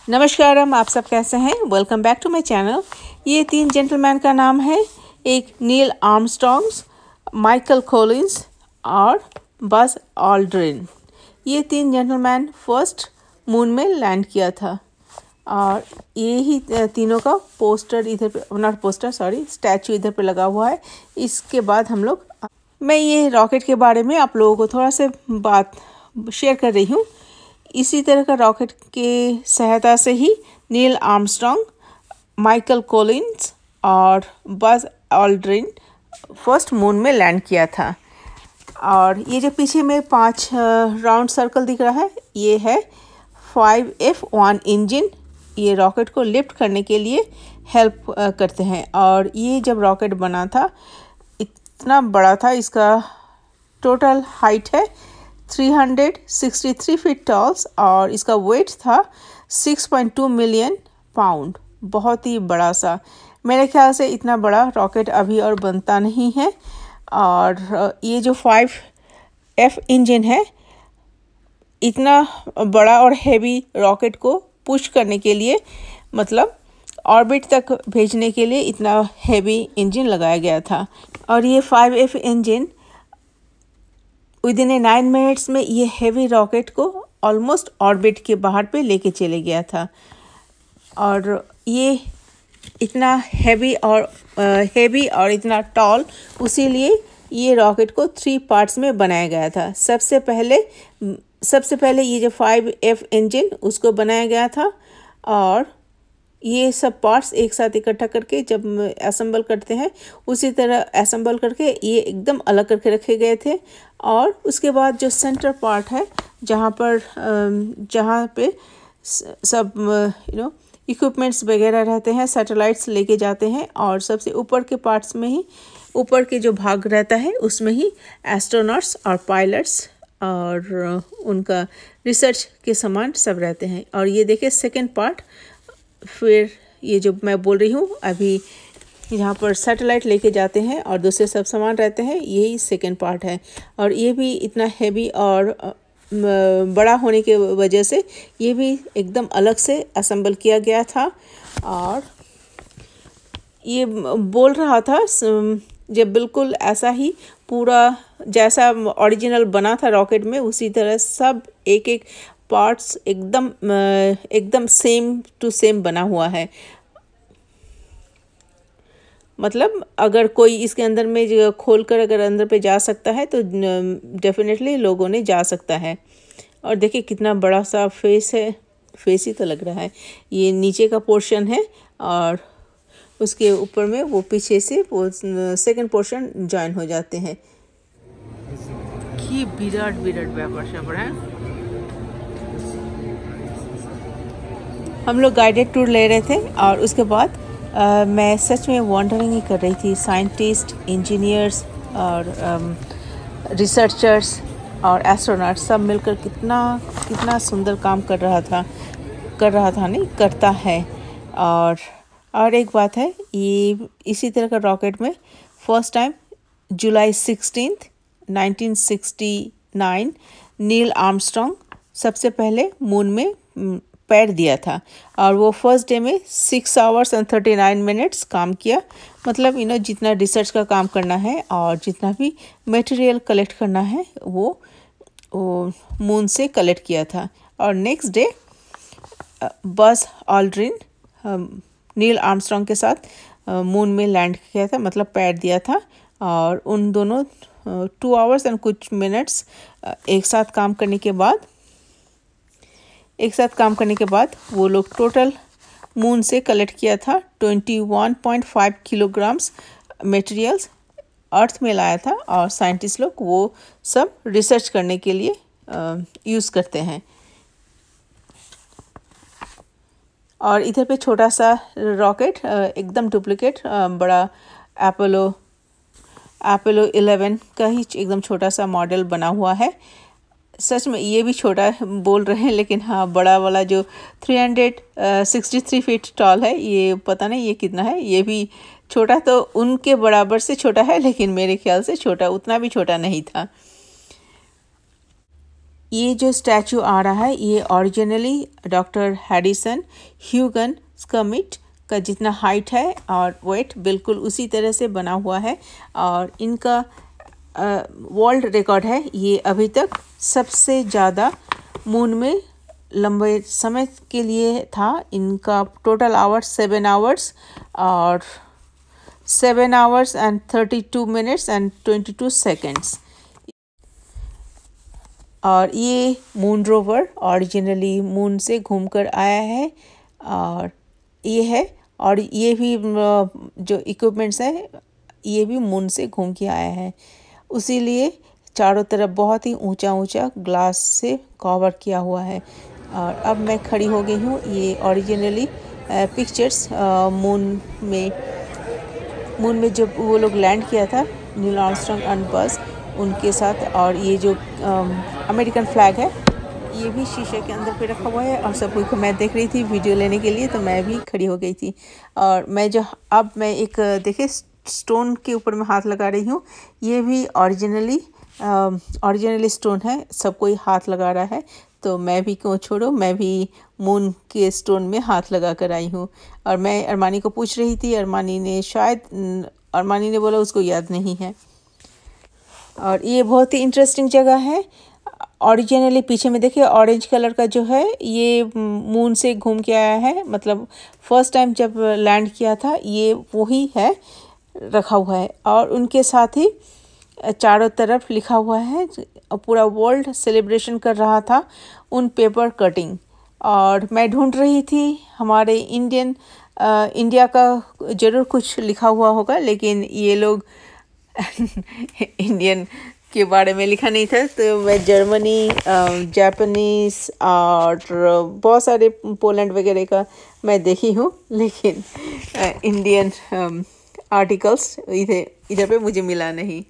नमस्कार, आप सब कैसे हैं? Welcome back to my channel. ये 3 जेंटलमैन का नाम है, एक नील आर्मस्ट्रॉन्ग, माइकल कॉलिंस और बज ऑल्ड्रिन। ये 3 जेंटलमैन फर्स्ट मून में लैंड किया था और ये ही तीनों का पोस्टर इधर पे, नॉट पोस्टर सॉरी, स्टैचू इधर पे लगा हुआ है। इसके बाद मैं ये रॉकेट के बारे में आप लोगों को थोड़ा सा बात शेयर कर रही हूँ। इसी तरह का रॉकेट के सहायता से ही नील आर्मस्ट्रॉन्ग, माइकल कॉलिंस और बज ऑल्ड्रिन फर्स्ट मून में लैंड किया था। और ये जो पीछे में 5 राउंड सर्कल दिख रहा है, ये है 5F1 इंजन। ये रॉकेट को लिफ्ट करने के लिए हेल्प करते हैं। और ये जब रॉकेट बना था इतना बड़ा था, इसका टोटल हाइट है 363 फीट टॉल्स और इसका वेट था 6.2 मिलियन पाउंड। बहुत ही बड़ा सा, मेरे ख्याल से इतना बड़ा रॉकेट अभी और बनता नहीं है। और ये जो 5F इंजन है, इतना बड़ा और हैवी रॉकेट को पुश करने के लिए, मतलब ऑर्बिट तक भेजने के लिए इतना हैवी इंजन लगाया गया था। और ये 5F इंजन विदिन 9 मिनट्स में ये हैवी रॉकेट को ऑलमोस्ट ऑर्बिट के बाहर पे लेके चले गया था। और ये इतना हैवी और इतना टॉल, उसीलिए ये रॉकेट को 3 पार्ट्स में बनाया गया था। सबसे पहले ये जो 5F इंजन उसको बनाया गया था और ये सब पार्ट्स एक साथ इकट्ठा करके जब असेंबल करते हैं, उसी तरह असेंबल करके ये एकदम अलग करके रखे गए थे। और उसके बाद जो सेंटर पार्ट है, जहाँ पे सब इक्विपमेंट्स वगैरह रहते हैं, सैटेलाइट्स लेके जाते हैं, और सबसे ऊपर के पार्ट्स में ही, ऊपर के जो भाग रहता है उसमें ही एस्ट्रोनॉट्स और पायलट्स और उनका रिसर्च के सामान सब रहते हैं। और ये देखिए सेकेंड पार्ट, फिर ये जो मैं बोल रही हूँ अभी, यहाँ पर सैटेलाइट लेके जाते हैं और दूसरे सब सामान रहते हैं, यही सेकेंड पार्ट है। और ये भी इतना हैवी और बड़ा होने के वजह से ये भी एकदम अलग से असेंबल किया गया था। और ये बोल रहा था जब बिल्कुल ऐसा ही पूरा जैसा ओरिजिनल बना था रॉकेट में, उसी तरह सब एक एक पार्ट्स एकदम सेम टू सेम बना हुआ है। मतलब अगर कोई इसके अंदर में खोल कर अगर अंदर पे जा सकता है तो डेफिनेटली लोगों ने जा सकता है। और देखिए कितना बड़ा सा फेस है, फेस ही तो लग रहा है। ये नीचे का पोर्शन है और उसके ऊपर में वो पीछे से वो सेकंड पोर्शन ज्वाइन हो जाते हैं। कि विराट व्यापार शबर है। हम लोग गाइडेड टूर ले रहे थे और उसके बाद मैं सच में वंडरिंग ही कर रही थी। साइंटिस्ट, इंजीनियर्स और रिसर्चर्स और एस्ट्रोनॉट सब मिलकर कितना सुंदर काम करता है। और एक बात है, ये इसी तरह का रॉकेट में फर्स्ट टाइम जुलाई 16, 1969 नील आर्मस्ट्रॉन्ग सबसे पहले मून में पैर दिया था। और वो फर्स्ट डे में 6 आवर्स एंड 39 मिनट्स काम किया। मतलब जितना रिसर्च का काम करना है और जितना भी मटेरियल कलेक्ट करना है वो मून से कलेक्ट किया था। और next day Buzz Aldrin Neil Armstrong के साथ मून में लैंड किया था, मतलब पैर दिया था। और उन दोनों 2 आवर्स एंड कुछ मिनट्स एक साथ काम करने के बाद वो लोग टोटल मून से कलेक्ट किया था 21.5 किलोग्राम्स मटेरियल्स अर्थ में लाया था। और साइंटिस्ट लोग वो सब रिसर्च करने के लिए यूज़ करते हैं। और इधर पे छोटा सा रॉकेट, एकदम डुप्लीकेट बड़ा अपोलो 11 का ही एकदम छोटा सा मॉडल बना हुआ है। सच में ये भी छोटा बोल रहे हैं, लेकिन हाँ, बड़ा वाला जो 363 फीट टॉल है, ये पता नहीं ये कितना है। ये भी छोटा तो उनके बराबर से छोटा है, लेकिन मेरे ख्याल से उतना भी छोटा नहीं था। ये जो स्टैचू आ रहा है ये ओरिजिनली डॉक्टर हैरिसन ह्यूगन स्कमिट का जितना हाइट है और वेट बिल्कुल उसी तरह से बना हुआ है। और इनका वर्ल्ड रिकॉर्ड है, ये अभी तक सबसे ज़्यादा मून में लंबे समय के लिए था। इनका टोटल आवर्स 7 आवर्स और 7 hours and 32 minutes and 22 seconds. और ये मून रोवर ओरिजिनली मून से घूमकर आया है और ये है। और ये भी जो इक्विपमेंट्स है ये भी मून से घूम के आया है, उसीलिए चारों तरफ बहुत ही ऊंचा ऊंचा ग्लास से कवर किया हुआ है। और अब मैं खड़ी हो गई हूँ। ये ओरिजिनली पिक्चर्स मून में जब वो लोग लैंड किया था नील आर्मस्ट्रांग एंड बज़ उनके साथ। और ये जो अमेरिकन फ्लैग है ये भी शीशे के अंदर पे रखा हुआ है और सब को मैं देख रही थी वीडियो लेने के लिए, तो मैं भी खड़ी हो गई थी। और मैं एक देखिए स्टोन के ऊपर मैं हाथ लगा रही हूँ, ये भी ओरिजिनली स्टोन है, सब कोई हाथ लगा रहा है, तो मैं भी क्यों छोड़ो, मैं भी मून के स्टोन में हाथ लगा कर आई हूँ। और मैं अरमानी को पूछ रही थी, अरमानी ने बोला उसको याद नहीं है। और ये बहुत ही इंटरेस्टिंग जगह है। ओरिजिनली पीछे में देखिए ऑरेंज कलर का जो है ये मून से घूम के आया है, मतलब फर्स्ट टाइम जब लैंड किया था ये वही है रखा हुआ है। और उनके साथ ही चारों तरफ लिखा हुआ है, पूरा वर्ल्ड सेलिब्रेशन कर रहा था उन पेपर कटिंग। और मैं ढूंढ रही थी हमारे इंडिया का ज़रूर कुछ लिखा हुआ होगा, लेकिन ये लोग इंडियन के बारे में लिखा नहीं था, तो मैं जर्मनी, जापानीज़ और बहुत सारे पोलैंड वगैरह का मैं देखी हूँ, लेकिन इंडियन आर्टिकल्स इधर पे मुझे मिला नहीं।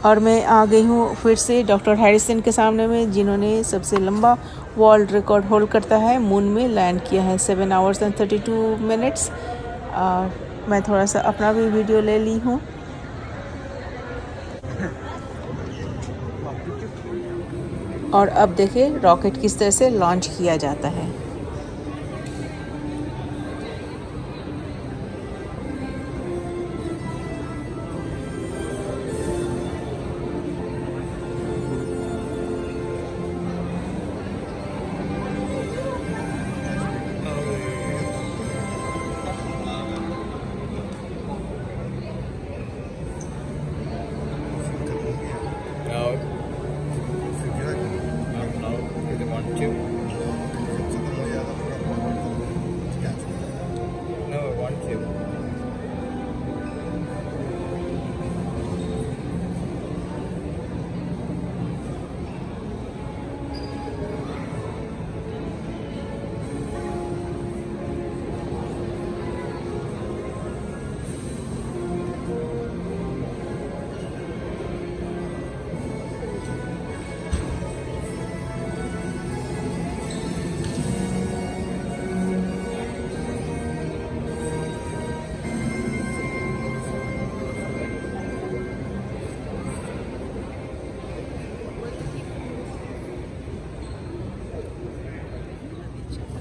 और मैं आ गई हूँ फिर से डॉक्टर हैरिसन के सामने में, जिन्होंने सबसे लंबा वर्ल्ड रिकॉर्ड होल्ड करता है, मून में लैंड किया है 7 आवर्स एंड 32 मिनट्स। और मैं थोड़ा सा अपना भी वीडियो ले ली हूँ। और अब देखिए रॉकेट किस तरह से लॉन्च किया जाता है।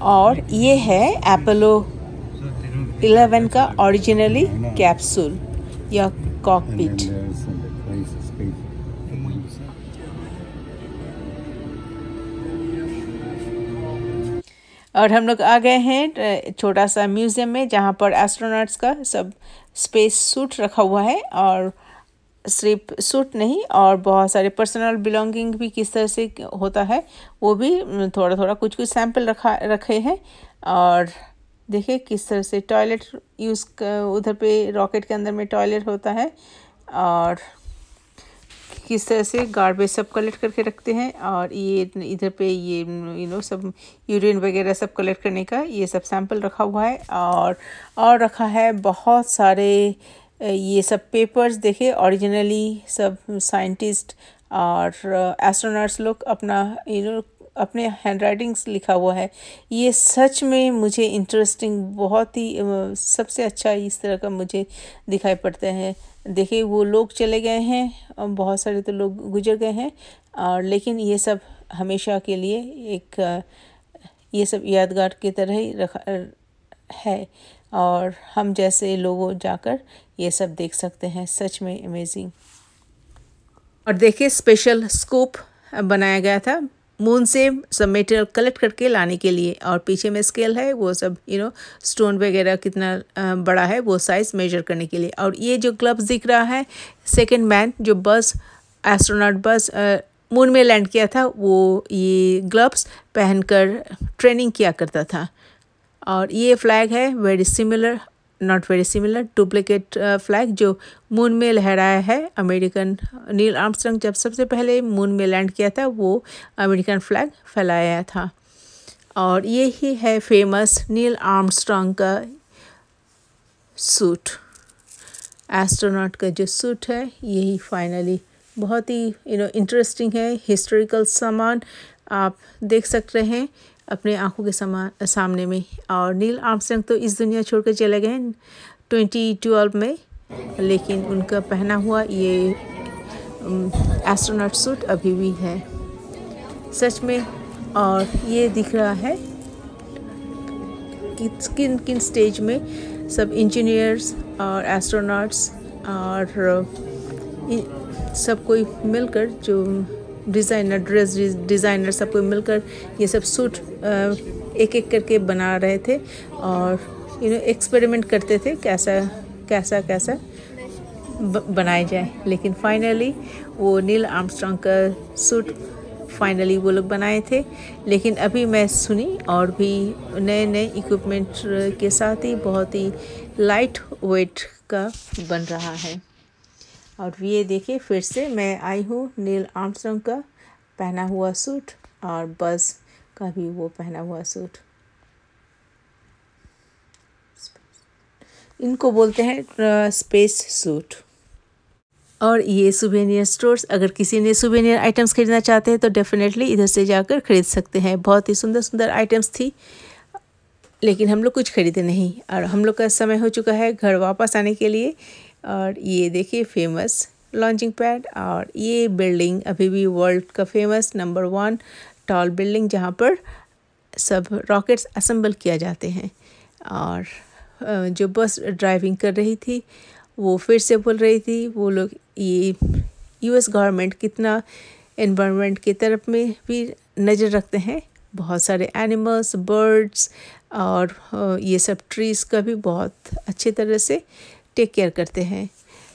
और ये है अपोलो 11 का ओरिजिनली कैप्सूल या कॉकपिट। और हम लोग आ गए हैं छोटा सा म्यूज़ियम में, जहाँ पर एस्ट्रोनॉट्स का सब स्पेस सूट रखा हुआ है। और सिर्फ सूट नहीं, और बहुत सारे पर्सनल बिलोंगिंग भी किस तरह से होता है वो भी थोड़ा थोड़ा कुछ कुछ सैंपल रखे हैं। और देखिए किस तरह से टॉयलेट उधर पे रॉकेट के अंदर में टॉयलेट होता है, और किस तरह से गार्बेज सब कलेक्ट करके रखते हैं। और ये इधर पे ये सब यूरिन वगैरह सब कलेक्ट करने का ये सब सैंपल रखा हुआ है। और रखा है बहुत सारे ये सब पेपर्स। देखिए ओरिजिनली सब साइंटिस्ट और एस्ट्रोनॉट्स लोग अपना अपने हैंड राइटिंग्स लिखा हुआ है। ये सच में मुझे इंटरेस्टिंग, बहुत ही सबसे अच्छा इस तरह का मुझे दिखाई पड़ता है। देखिए वो लोग चले गए हैं, बहुत सारे तो लोग गुजर गए हैं, और लेकिन ये सब हमेशा के लिए एक ये सब यादगार की तरह ही रखा है और हम जैसे लोगों जाकर ये सब देख सकते हैं। सच में अमेजिंग। और देखिए स्पेशल स्कूप बनाया गया था मून से सब मटेरियल कलेक्ट करके लाने के लिए, और पीछे में स्केल है, वो सब स्टोन वगैरह कितना बड़ा है वो साइज़ मेजर करने के लिए। और ये जो ग्लव्स दिख रहा है, सेकंड मैन जो बस एस्ट्रोनॉट बस मून में लैंड किया था, वो ये ग्लव्स पहनकर ट्रेनिंग किया करता था। और ये फ्लैग है very similar, not very similar, duplicate flag जो मून में लहराया है। अमेरिकन नील आर्मस्ट्रांग जब सबसे पहले मून में लैंड किया था, वो अमेरिकन फ्लैग फैलाया था। और ये ही है फेमस नील आर्मस्ट्रांग का सूट, एस्ट्रोनॉट का जो सूट है, यही फाइनली बहुत ही इंटरेस्टिंग है। हिस्टोरिकल सामान आप देख सकते हैं अपने आँखों के सामने में। और नील आर्मस्ट्रांग तो इस दुनिया छोड़कर चले गए 2012 में, लेकिन उनका पहना हुआ ये एस्ट्रोनॉट सूट अभी भी है सच में। और ये दिख रहा है कि किन किन स्टेज में सब इंजीनियर्स और एस्ट्रोनॉट्स और सब कोई मिलकर, जो डिज़ाइनर, ड्रेस डिज़ाइनर, सब कोई मिलकर ये सब सूट एक एक करके बना रहे थे और एक्सपेरिमेंट करते थे कैसा कैसा कैसा बनाया जाए। लेकिन फाइनली वो नील आर्मस्ट्रांग का सूट फाइनली वो लोग बनाए थे। लेकिन अभी मैं सुनी और भी नए नए इक्विपमेंट के साथ ही बहुत ही लाइट वेट का बन रहा है। और ये देखिए फिर से मैं आई हूँ नील आर्मस्ट्रांग का पहना हुआ सूट और बज़ का भी वो पहना हुआ सूट। इनको बोलते हैं स्पेस सूट। और ये सुवेनियर स्टोर्स, अगर किसी ने सुवेनियर आइटम्स खरीदना चाहते हैं तो डेफिनेटली इधर से जाकर ख़रीद सकते हैं। बहुत ही सुंदर सुंदर आइटम्स थी, लेकिन हम लोग कुछ खरीदे नहीं और हम लोग का समय हो चुका है घर वापस आने के लिए। और ये देखिए फेमस लॉन्चिंग पैड, और ये बिल्डिंग अभी भी वर्ल्ड का फेमस नंबर 1 टॉल बिल्डिंग, जहाँ पर सब रॉकेट्स असेंबल किया जाते हैं। और जो बस ड्राइविंग कर रही थी वो फिर से बोल रही थी, वो लोग ये यूएस गवर्नमेंट कितना एनवायरनमेंट की तरफ में भी नज़र रखते हैं। बहुत एनिमल्स, एनिमल्स, बर्ड्स और ये सब ट्रीज़ का भी बहुत अच्छी तरह से टेक केयर करते हैं।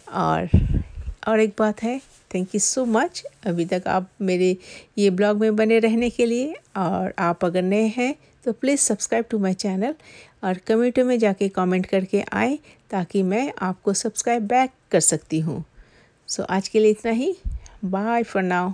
और एक बात है, थैंक यू सो मच अभी तक आप मेरे ये ब्लॉग में बने रहने के लिए। और आप अगर नए हैं तो please subscribe to my channel और कमेंट में जाके कमेंट करके आएँ ताकि मैं आपको सब्सक्राइब बैक कर सकती हूँ। सो आज के लिए इतना ही। Bye for now.